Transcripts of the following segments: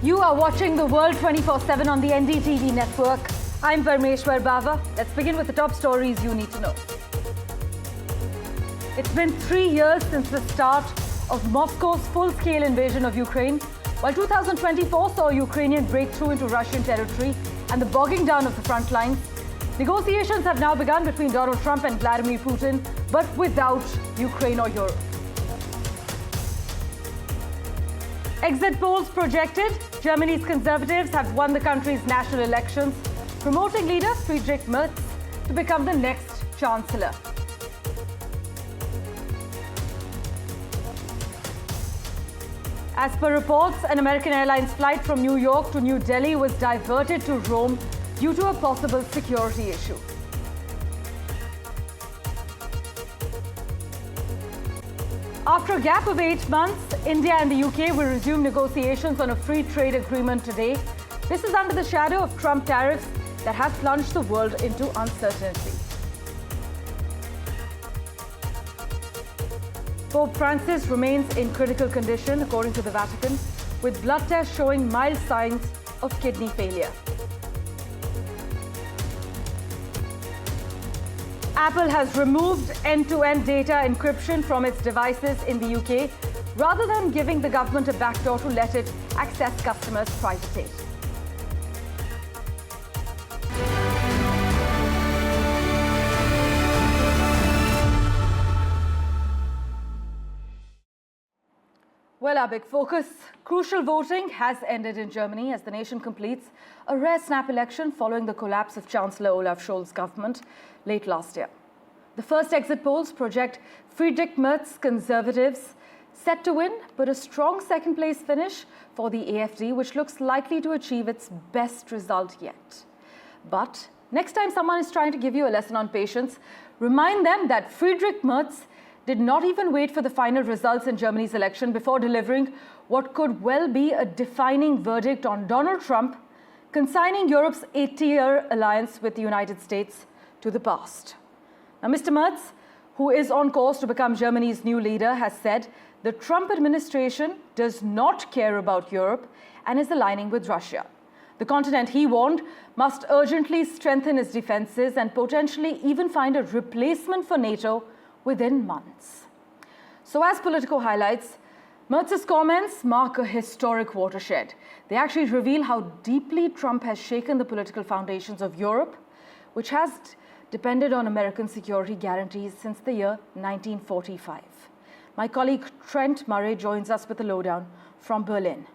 You are watching the World 24/7 on the NDTV network. I'm Parmeshwar Bawa. Let's begin with the top stories you need to know. It's been 3 years since the start of Moscow's full-scale invasion of Ukraine, while 2024 saw Ukrainian breakthrough into Russian territory and the bogging down of the front lines. Negotiations have now begun between Donald Trump and Vladimir Putin, but without Ukraine or Europe. Exit polls projected Germany's conservatives have won the country's national elections, promoting leader Friedrich Merz to become the next Chancellor. As per reports, an American Airlines flight from New York to New Delhi was diverted to Rome due to a possible security issue. After a gap of 8 months, India and the UK will resume negotiations on a free trade agreement today. This is under the shadow of Trump tariffs that have plunged the world into uncertainty. Pope Francis remains in critical condition, according to the Vatican, with blood tests showing mild signs of kidney failure. Apple has removed end-to-end data encryption from its devices in the UK, rather than giving the government a backdoor to let it access customers' private data. Well, our big focus. Crucial voting has ended in Germany as the nation completes a rare snap election following the collapse of Chancellor Olaf Scholz's government late last year. The first exit polls project Friedrich Merz's Conservatives set to win, but a strong second-place finish for the AfD, which looks likely to achieve its best result yet. But next time someone is trying to give you a lesson on patience, remind them that Friedrich Merz did not even wait for the final results in Germany's election before delivering what could well be a defining verdict on Donald Trump, consigning Europe's 80-year alliance with the United States to the past. Now, Mr. Merz, who is on course to become Germany's new leader, has said the Trump administration does not care about Europe and is aligning with Russia. The continent, he warned, must urgently strengthen its defenses and potentially even find a replacement for NATO within months. So as Politico highlights, Merz's comments mark a historic watershed. They actually reveal how deeply Trump has shaken the political foundations of Europe, which has depended on American security guarantees since the year 1945. My colleague Trent Murray joins us with a lowdown from Berlin.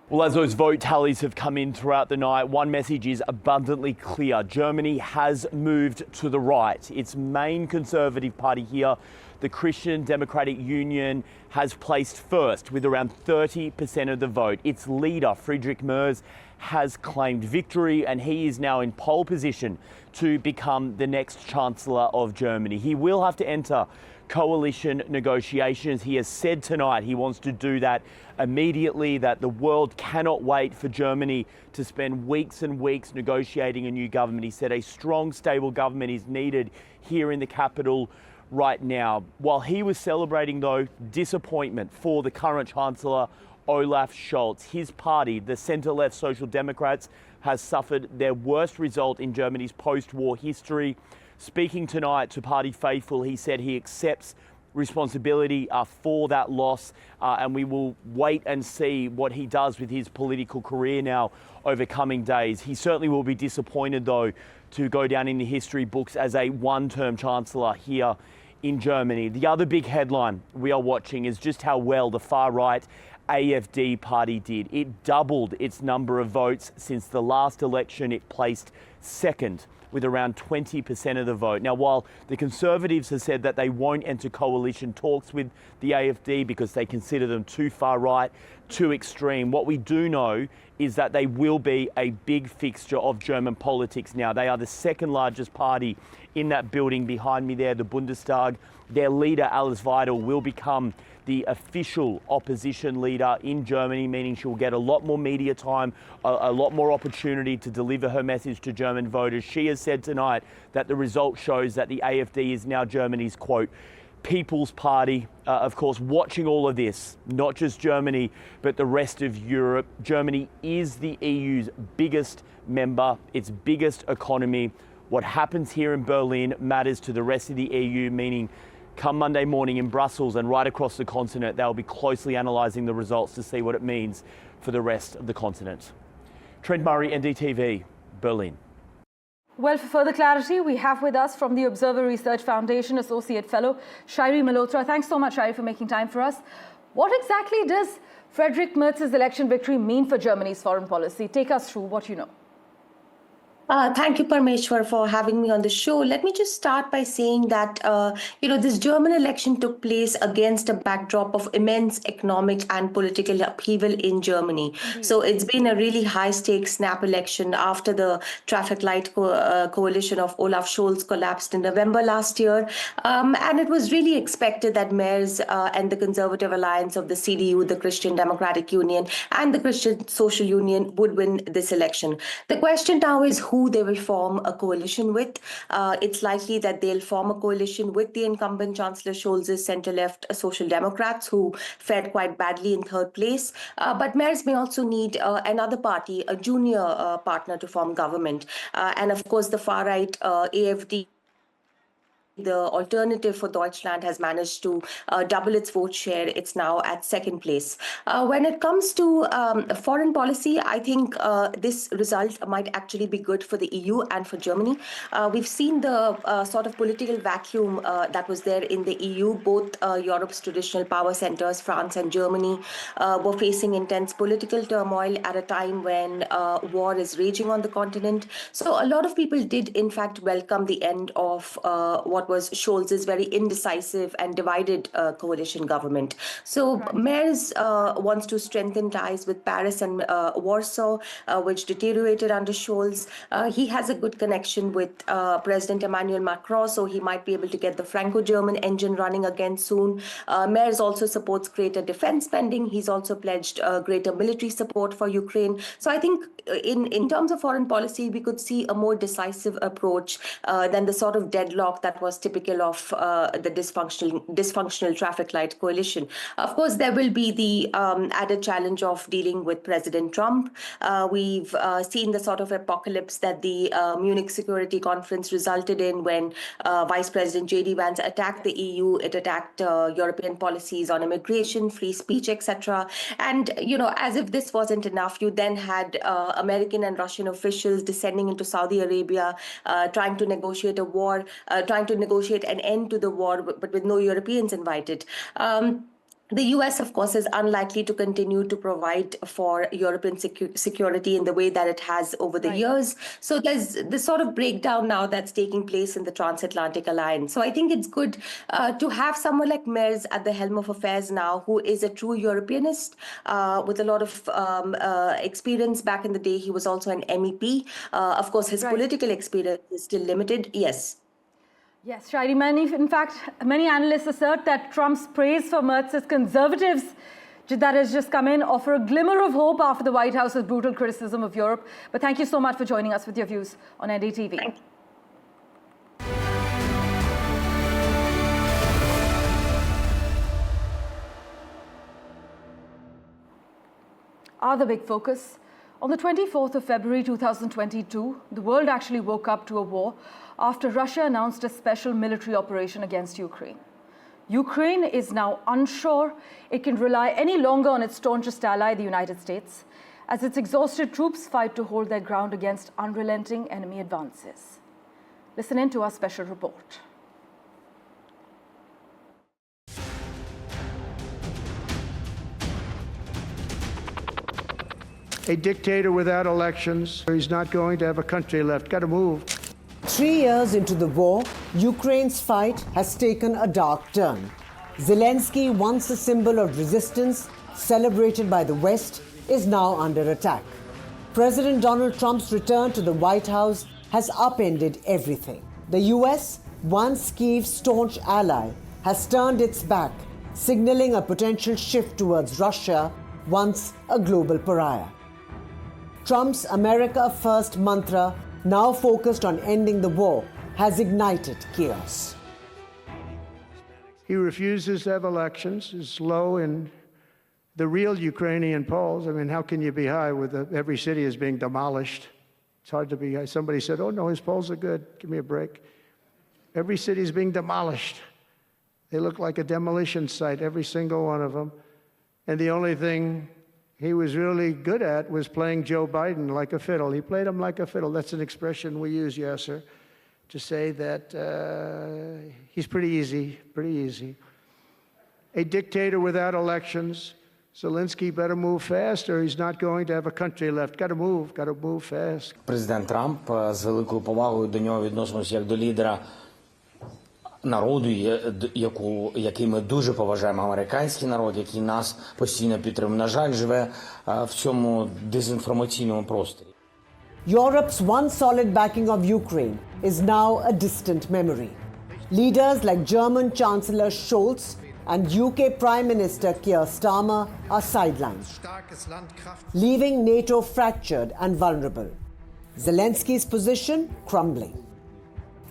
Well, as those vote tallies have come in throughout the night, one message is abundantly clear. Germany has moved to the right. Its main conservative party here, the Christian Democratic Union, has placed first with around 30% of the vote. Its leader, Friedrich Merz, has claimed victory, and he is now in pole position to become the next Chancellor of Germany. He will have to enter coalition negotiations. He has said tonight he wants to do that immediately, that the world cannot wait for Germany to spend weeks and weeks negotiating a new government. He said a strong, stable government is needed here in the capital right now. While he was celebrating, though, disappointment for the current Chancellor, Olaf Scholz. His party, the centre-left Social Democrats, has suffered their worst result in Germany's post-war history. Speaking tonight to party faithful, he said he accepts responsibility for that loss, and we will wait and see what he does with his political career now over coming days. He certainly will be disappointed, though, to go down in the history books as a one-term Chancellor here in Germany. The other big headline we are watching is just how well the far-right AfD party did. It doubled its number of votes since the last election. It placed second with around 20% of the vote. Now, while the Conservatives have said that they won't enter coalition talks with the AfD because they consider them too far right, too extreme, what we do know is that they will be a big fixture of German politics now. They are the second largest party in that building behind me there, the Bundestag. Their leader, Alice Weidel, will become the official opposition leader in Germany, meaning she'll get a lot more media time, a lot more opportunity to deliver her message to German voters. She has said tonight that the result shows that the AfD is now Germany's, quote, People's Party, of course, watching all of this, not just Germany, but the rest of Europe. Germany is the EU's biggest member, its biggest economy. What happens here in Berlin matters to the rest of the EU, meaning come Monday morning in Brussels and right across the continent, they'll be closely analysing the results to see what it means for the rest of the continent. Trent Murray, NDTV, Berlin. Well, for further clarity, we have with us from the Observer Research Foundation Associate Fellow, Shairi Malhotra. Thanks so much, Shairi, for making time for us. What exactly does Friedrich Merz's election victory mean for Germany's foreign policy? Take us through what you know. Thank you, Parmeshwar, for having me on the show. Let me just start by saying that, this German election took place against a backdrop of immense economic and political upheaval in Germany. So it's been a really high-stakes snap election after the traffic light coalition of Olaf Scholz collapsed in November last year. And it was really expected that Merz and the Conservative Alliance of the CDU, the Christian Democratic Union, and the Christian Social Union would win this election. The question now is who they will form a coalition with. It's likely that they'll form a coalition with the incumbent Chancellor Scholz's centre-left Social Democrats, who fared quite badly in third place. But Merz may also need another party, a junior partner, to form government. And of course, the far-right AfD, the Alternative for Deutschland, has managed to double its vote share. It's now at second place. When it comes to foreign policy, I think this result might actually be good for the EU and for Germany. We've seen the sort of political vacuum that was there in the EU. Both Europe's traditional power centers, France and Germany, were facing intense political turmoil at a time when war is raging on the continent. So a lot of people did, in fact, welcome the end of what was Scholz's very indecisive and divided coalition government. So Merz wants to strengthen ties with Paris and Warsaw, which deteriorated under Scholz. He has a good connection with President Emmanuel Macron, so he might be able to get the Franco-German engine running again soon. Merz also supports greater defense spending. He's also pledged greater military support for Ukraine. So I think in terms of foreign policy, we could see a more decisive approach than the sort of deadlock that was typical of the dysfunctional traffic light coalition. Of course, there will be the added challenge of dealing with President Trump. We've seen the sort of apocalypse that the Munich Security Conference resulted in when Vice President J.D. Vance attacked the EU. It attacked European policies on immigration, free speech, etc. And, as if this wasn't enough, you then had American and Russian officials descending into Saudi Arabia, trying to negotiate a war, trying to negotiate an end to the war, but with no Europeans invited. The US, of course, is unlikely to continue to provide for European security in the way that it has over the years. So there's this sort of breakdown now that's taking place in the transatlantic alliance. So I think it's good to have someone like Merz at the helm of affairs now, who is a true Europeanist with a lot of experience. Back in the day, he was also an MEP. Of course, his political experience is still limited. Yes. Yes, Shairi, in fact, many analysts assert that Trump's praise for Merz's conservatives that has just come in offer a glimmer of hope after the White House's brutal criticism of Europe. But thank you so much for joining us with your views on NDTV. Thank you. The big focus. On the 24th of February 2022, the world actually woke up to a war after Russia announced a special military operation against Ukraine. Ukraine is now unsure it can rely any longer on its staunchest ally, the United States, as its exhausted troops fight to hold their ground against unrelenting enemy advances. Listen in to our special report. A dictator without elections, he's not going to have a country left. Got to move. 3 years into the war, Ukraine's fight has taken a dark turn. Zelensky, once a symbol of resistance, celebrated by the West, is now under attack. President Donald Trump's return to the White House has upended everything. The US, once Kyiv's staunch ally, has turned its back, signaling a potential shift towards Russia, once a global pariah. Trump's America First mantra, now focused on ending the war, has ignited chaos. He refuses to have elections. It's low in the real Ukrainian polls. I mean, how can you be high with every city is being demolished? It's hard to be high. Somebody said, oh, no, his polls are good. Give me a break. Every city is being demolished. They look like a demolition site, every single one of them. And the only thing he was really good at was playing Joe Biden like a fiddle. He played him like a fiddle. That's an expression we use, Yasser, to say that he's pretty easy. A dictator without elections. Zelensky better move fast or he's not going to have a country left. Got to move fast. Президент Трамп з великою повагою до нього відносимося як до лідера народу, який ми дуже поважаємо, американський народ, який нас постійно підтримує. На жаль, живе в цьому дезінформаційному просторі. Europe's once solid backing of Ukraine is now a distant memory. Leaders like German Chancellor Scholz and UK Prime Minister Keir Starmer are sidelined, leaving NATO fractured and vulnerable. Zelensky's position crumbling.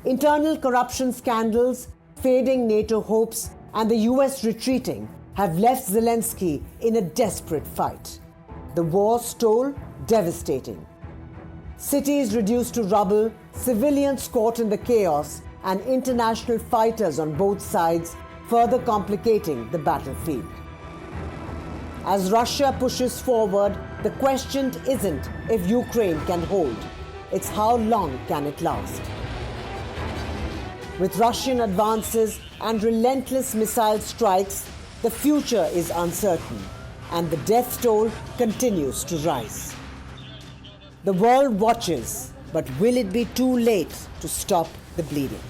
Internal corruption scandals, fading NATO hopes, and the US retreating have left Zelensky in a desperate fight. The war's toll devastating. Cities reduced to rubble, civilians caught in the chaos, and international fighters on both sides, further complicating the battlefield. As Russia pushes forward, the question isn't if Ukraine can hold, it's how long can it last. With Russian advances and relentless missile strikes, the future is uncertain, and the death toll continues to rise. The world watches, but will it be too late to stop the bleeding?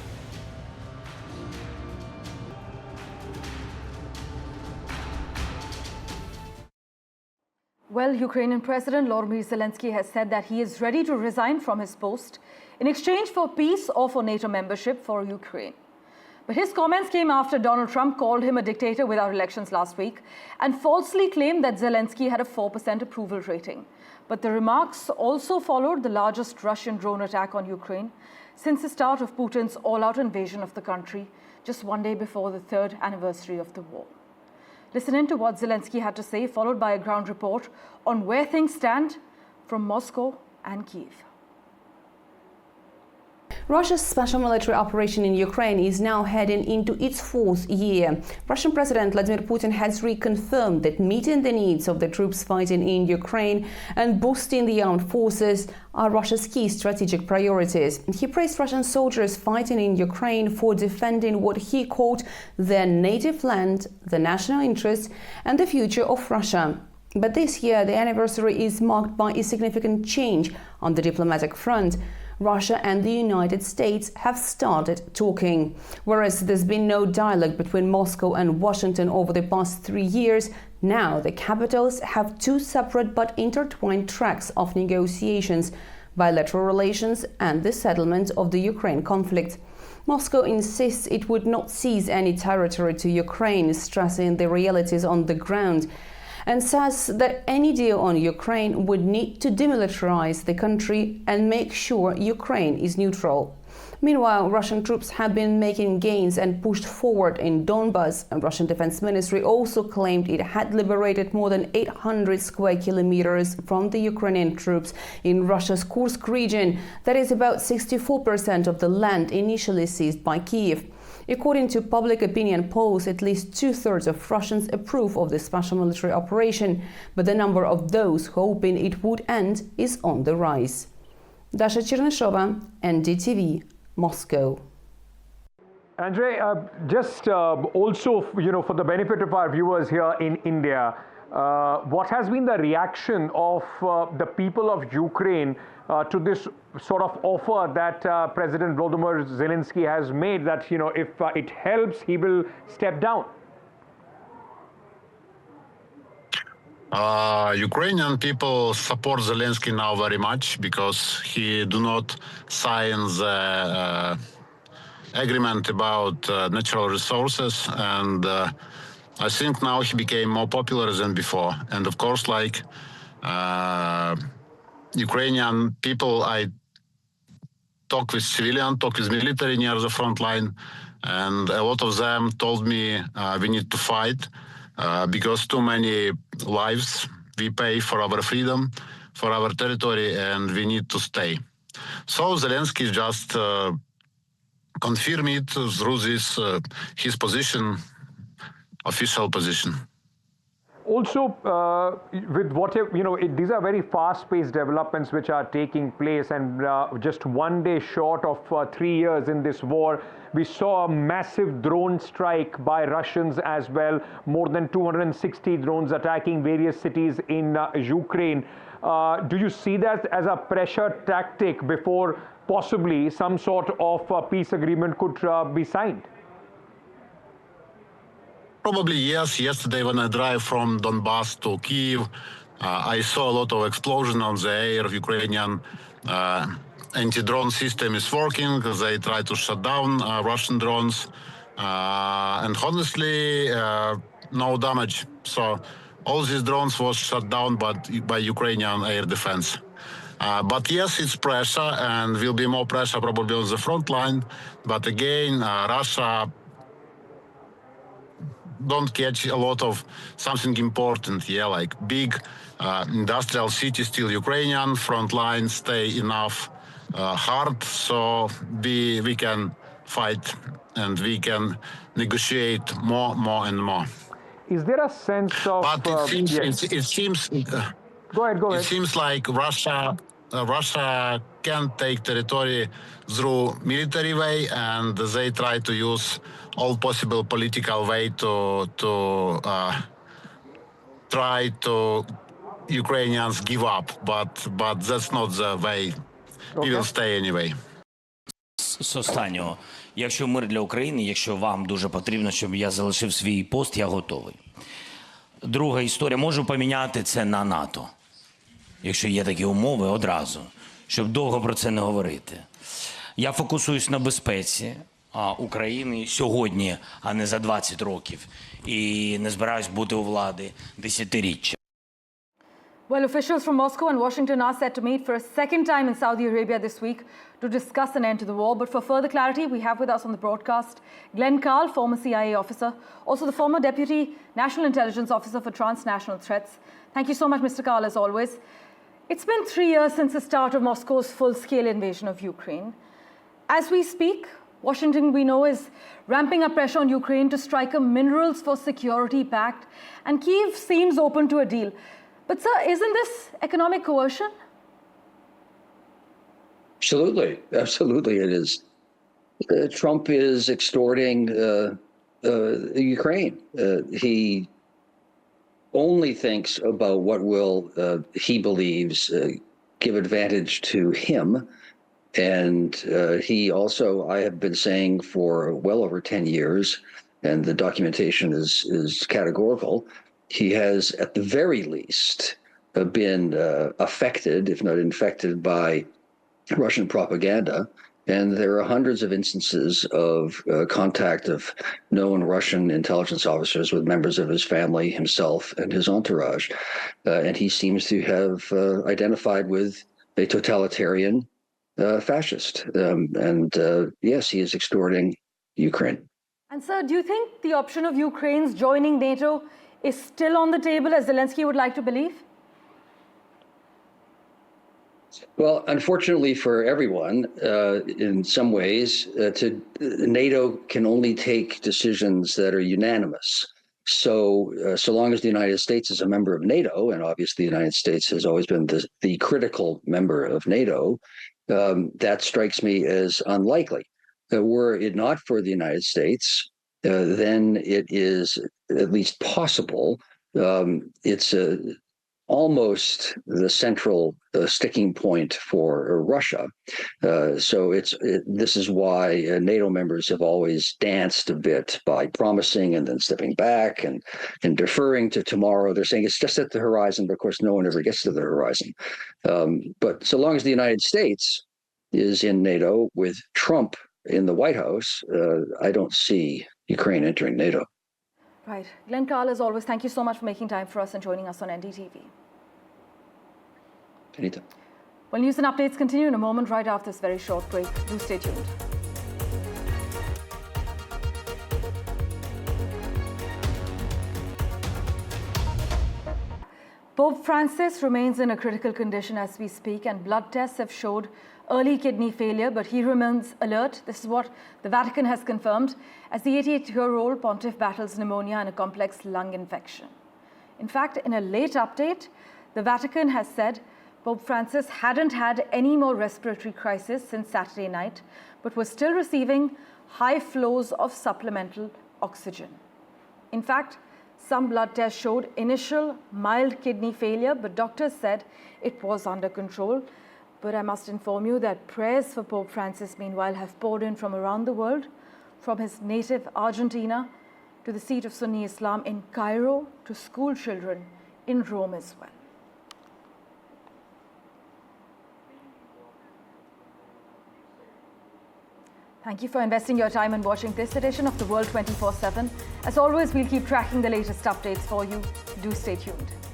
Well, Ukrainian President Volodymyr Zelensky has said that he is ready to resign from his post in exchange for peace or for NATO membership for Ukraine. But his comments came after Donald Trump called him a dictator without elections last week and falsely claimed that Zelensky had a 4% approval rating. But the remarks also followed the largest Russian drone attack on Ukraine since the start of Putin's all-out invasion of the country just one day before the third anniversary of the war. Listen in to what Zelensky had to say, followed by a ground report on where things stand from Moscow and Kyiv. Russia's special military operation in Ukraine is now heading into its fourth year. Russian President Vladimir Putin has reconfirmed that meeting the needs of the troops fighting in Ukraine and boosting the armed forces are Russia's key strategic priorities. He praised Russian soldiers fighting in Ukraine for defending what he called their native land, the national interest, and the future of Russia. But this year, the anniversary is marked by a significant change on the diplomatic front. Russia and the United States have started talking. Whereas there's been no dialogue between Moscow and Washington over the past 3 years, now the capitals have two separate but intertwined tracks of negotiations: bilateral relations and the settlement of the Ukraine conflict. Moscow insists it would not cede any territory to Ukraine, stressing the realities on the ground, and says that any deal on Ukraine would need to demilitarize the country and make sure Ukraine is neutral. Meanwhile, Russian troops have been making gains and pushed forward in Donbas, and Russian Defense Ministry also claimed it had liberated more than 800 square kilometers from the Ukrainian troops in Russia's Kursk region, that is about 64% of the land initially seized by Kyiv. According to public opinion polls, at least 2/3 of Russians approve of the special military operation, but the number of those hoping it would end is on the rise. Dasha Cherneshova, NDTV, Moscow. Andre, just also, for the benefit of our viewers here in India, what has been the reaction of the people of Ukraine to this sort of offer that President Volodymyr Zelensky has made, that, if it helps, he will step down? Ukrainian people support Zelensky now very much because he do not sign the agreement about natural resources, and I think now he became more popular than before. And of course, like Ukrainian people, I talk with civilian, talk with military near the front line, And a lot of them told me we need to fight because too many lives we pay for our freedom, for our territory, and we need to stay. So Zelensky just confirmed it through this his position, official position. Also, with whatever, these are very fast-paced developments which are taking place, and just one day short of 3 years in this war, we saw a massive drone strike by Russians as well, more than 260 drones attacking various cities in Ukraine. Do you see that as a pressure tactic before possibly some sort of peace agreement could be signed? Probably yes. Yesterday when I drive from Donbass to Kyiv, I saw a lot of explosion on the air. Ukrainian anti-drone system is working. They try to shut down Russian drones. And honestly, no damage. So all these drones was shut down by Ukrainian air defense. But yes, it's pressure, and will be more pressure probably on the front line. But again, Russia don't catch a lot of something important, like big industrial cities, still Ukrainian, front line stay enough hard, so we can fight and we can negotiate more and more. Is there a sense of... But it seems Go ahead. It seems like Russia can take territory through military way, and they try to use all possible political way to try to Ukrainians give up. But that's not the way. We will stay anyway. З останнього, якщо мир для України, якщо вам дуже потрібно, щоб я залишив свій пост, я готовий. Друга історія, можу поміняти це на НАТО, якщо є такі умови одразу, щоб довго про це не говорити. Я фокусуюсь на безпеці України сьогодні, а не за 20 років, і не збираюсь бути у влади десятиріччя. Well, officials from Moscow and Washington are set to meet for a second time in Saudi Arabia this week to discuss an end to the war. But for further clarity, we have with us on the broadcast Glenn Carle, former CIA officer, also the former Deputy National Intelligence Officer for Transnational Threats. Thank you so much, Mr. Carle, as always. It's been 3 years since the start of Moscow's full-scale invasion of Ukraine. As we speak, Washington, we know, is ramping up pressure on Ukraine to strike a minerals for security pact, and Kyiv seems open to a deal. But, sir, isn't this economic coercion? Absolutely it is. Trump is extorting Ukraine. He only thinks about what will, he believes, give advantage to him. And he also, I have been saying for well over 10 years, and the documentation is categorical, he has at the very least been affected, if not infected, by Russian propaganda. And there are hundreds of instances of contact of known Russian intelligence officers with members of his family, himself, and his entourage. And he seems to have identified with a totalitarian fascist. Yes, he is extorting Ukraine. And, sir, do you think the option of Ukraine's joining NATO is still on the table, as Zelensky would like to believe? Well, unfortunately for everyone, in some ways, NATO can only take decisions that are unanimous. So long as the United States is a member of NATO, and obviously the United States has always been the critical member of NATO, that strikes me as unlikely. Were it not for the United States, then it is at least possible. It's almost the central sticking point for Russia. So this is why NATO members have always danced a bit by promising and then stepping back and deferring to tomorrow. They're saying it's just at the horizon, but of course no one ever gets to the horizon. But so long as the United States is in NATO with Trump in the White House, I don't see Ukraine entering NATO. Right. Glenn Carle, as always, thank you so much for making time for us and joining us on NDTV. Anytime. Well, news and updates continue in a moment right after this very short break. Do stay tuned. Pope Francis remains in a critical condition as we speak, and blood tests have showed early kidney failure, but he remains alert. This is what the Vatican has confirmed as the 88-year-old pontiff battles pneumonia and a complex lung infection. In fact, in a late update, the Vatican has said Pope Francis hadn't had any more respiratory crisis since Saturday night, but was still receiving high flows of supplemental oxygen. In fact, some blood tests showed initial mild kidney failure, but doctors said it was under control. But I must inform you that prayers for Pope Francis, meanwhile, have poured in from around the world, from his native Argentina to the seat of Sunni Islam in Cairo to school children in Rome as well. Thank you for investing your time in watching this edition of The World 24/7. As always, we'll keep tracking the latest updates for you. Do stay tuned.